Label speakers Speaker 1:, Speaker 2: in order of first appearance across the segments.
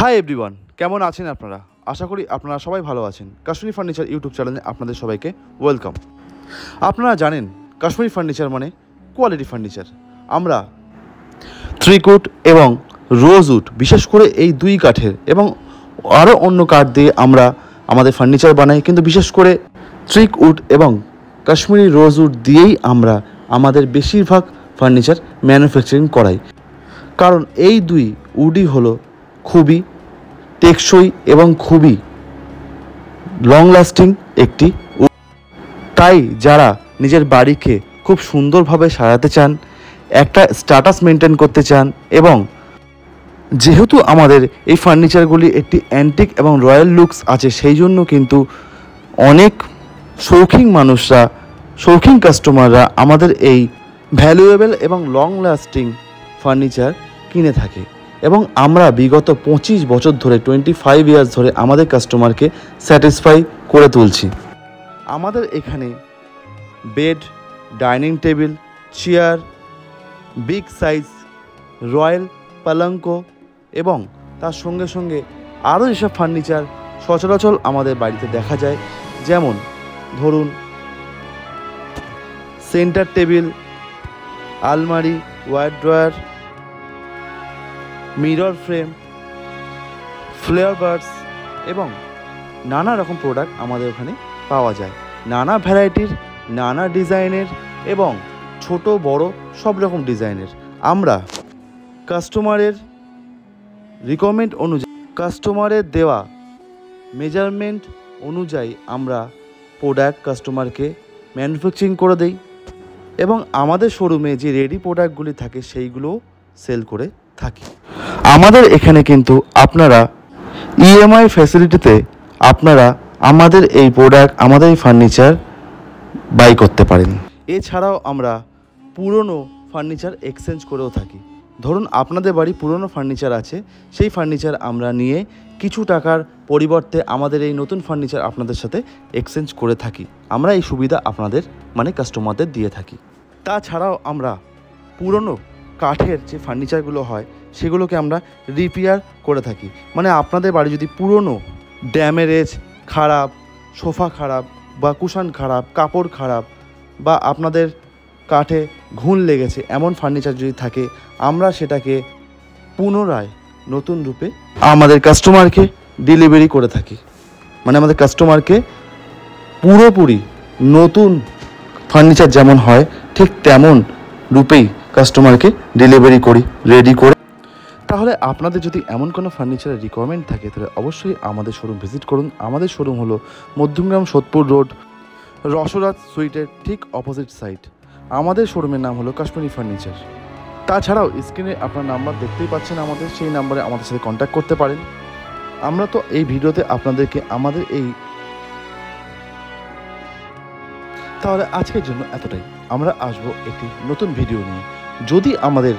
Speaker 1: Hi everyone, কেমন আছেন আপনারা? আশা করি আপনারা সবাই ভালো আছেন। কাশ্মীরি ফার্নিচার ইউটিউব চ্যানেলে আপনাদের সবাইকে ওয়েলকাম। আপনারা জানেন কাশ্মীরি ফার্নিচার মানে কোয়ালিটি ফার্নিচার। আমরা ত্রিকুট এবং রোজউড, বিশেষ করে এই দুই কাঠের এবং আরও অন্য কাঠ দিয়ে আমরা আমাদের ফার্নিচার বানাই, কিন্তু বিশেষ করে ত্রিকুট এবং কাশ্মীরি রোজউড দিয়েই আমরা আমাদের বেশিরভাগ ফার্নিচার ম্যানুফ্যাকচারিং করাই। কারণ এই দুই উডই হলো খুবই টেকসই এবং খুবই লং লাস্টিং একটি উড। তাই যারা নিজের বাড়িকে খুব সুন্দরভাবে সাজাতে চান, একটা স্ট্যাটাস মেনটেন করতে চান, এবং যেহেতু আমাদের এই ফার্নিচারগুলি একটি অ্যান্টিক এবং রয়্যাল লুকস আছে, সেই জন্য কিন্তু অনেক শৌখিন মানুষরা, শৌখিন কাস্টমাররা আমাদের এই ভ্যালুয়েবল এবং লং লাস্টিং ফার্নিচার কিনে থাকে। এবং আমরা বিগত 25 বছর ধরে 25 ইয়ার্স ধরে আমাদের কাস্টমারকে স্যাটিসফাই করে তুলছি। আমাদের এখানে bed, dining table, chair, big size, royal পালঙ্ক এবং তার সঙ্গে সঙ্গে আরও যেসব ফার্নিচার সচরাচর আমাদের বাড়িতে দেখা যায়, যেমন ধরুন সেন্টার টেবিল, আলমারি, ওয়ার্ড্রয়ার, মিরর ফ্রেম, ফ্লেয়ার বার্ডস এবং নানা রকম প্রোডাক্ট আমাদের ওখানে পাওয়া যায়। নানা ভ্যারাইটির, নানা ডিজাইনের এবং ছোট বড় সব রকম ডিজাইনের। আমরা কাস্টমারের রিকোয়ারমেন্ট অনুযায়ী, কাস্টমারের দেওয়া মেজারমেন্ট অনুযায়ী আমরা প্রোডাক্ট কাস্টমারকে ম্যানুফ্যাকচারিং করে দেই এবং আমাদের শোরুমে যে রেডি প্রোডাক্টগুলি থাকে সেইগুলোও সেল করে থাকি। আমাদের এখানে কিন্তু আপনারা ইএমআই ফ্যাসিলিটিতে আপনারা আমাদের এই প্রোডাক্ট, আমাদের এই ফার্নিচার বাই করতে পারেন। এছাড়াও আমরা পুরনো ফার্নিচার এক্সচেঞ্জ করেও থাকি। ধরুন আপনাদের বাড়ি পুরনো ফার্নিচার আছে, সেই ফার্নিচার আমরা নিয়ে কিছু টাকার পরিবর্তে আমাদের এই নতুন ফার্নিচার আপনাদের সাথে এক্সচেঞ্জ করে থাকি। আমরা এই সুবিধা আপনাদের মানে কাস্টমারদের দিয়ে থাকি। তাছাড়াও আমরা পুরনো কাঠের যে ফার্নিচারগুলো হয় সেগুলোকে আমরা রিপেয়ার করে থাকি। মানে আপনাদের বাড়ি যদি পুরনো ড্যামেজ, খারাপ সোফা খারাপ বা কুশন খারাপ, কাপড় খারাপ বা আপনাদের কাঠে ঘুণ লেগেছে এমন ফার্নিচার যদি থাকে, আমরা সেটাকে পুনরায় নতুন রূপে আমাদের কাস্টমারকে ডেলিভারি করে থাকি। মানে আমাদের কাস্টমারকে পুরোপুরি নতুন ফার্নিচার যেমন হয় ঠিক তেমন রূপেই কাস্টমারকে ডেলিভারি করি, রেডি করে। তাহলে আপনাদের যদি এমন কোনো ফার্নিচারের রিকোয়ারমেন্ট থাকে তাহলে অবশ্যই আমাদের শোরুম ভিজিট করুন। আমাদের শোরুম হলো মধ্যমগ্রাম সোদপুর রোড, রসরাজ সুইটের ঠিক অপোজিট সাইড। আমাদের শোরুমের নাম হলো কাশ্মীরি ফার্নিচার। তাছাড়াও স্ক্রিনে আপনার নাম্বার দেখতেই পাচ্ছেন আমাদের, সেই নাম্বারে আমাদের সাথে কন্ট্যাক্ট করতে পারেন। আমরা তো এই ভিডিওতে আপনাদেরকে আমাদের এই, তাহলে আজকের জন্য এতটাই। আমরা আসবো একটি নতুন ভিডিও নিয়ে। যদি আমাদের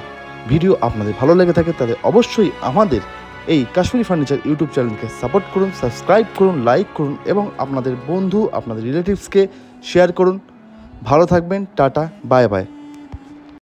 Speaker 1: ভিডিও আপনাদের ভালো লেগে থাকে তাহলে অবশ্যই আমাদের এই কাশ্মীরি ফার্নিচার ইউটিউব চ্যানেলকে সাপোর্ট করুন, সাবস্ক্রাইব করুন, লাইক করুন এবং আপনাদের বন্ধু, আপনাদের রিলেটিভসকে শেয়ার করুন। ভালো থাকবেন, টাটা, বাই বাই।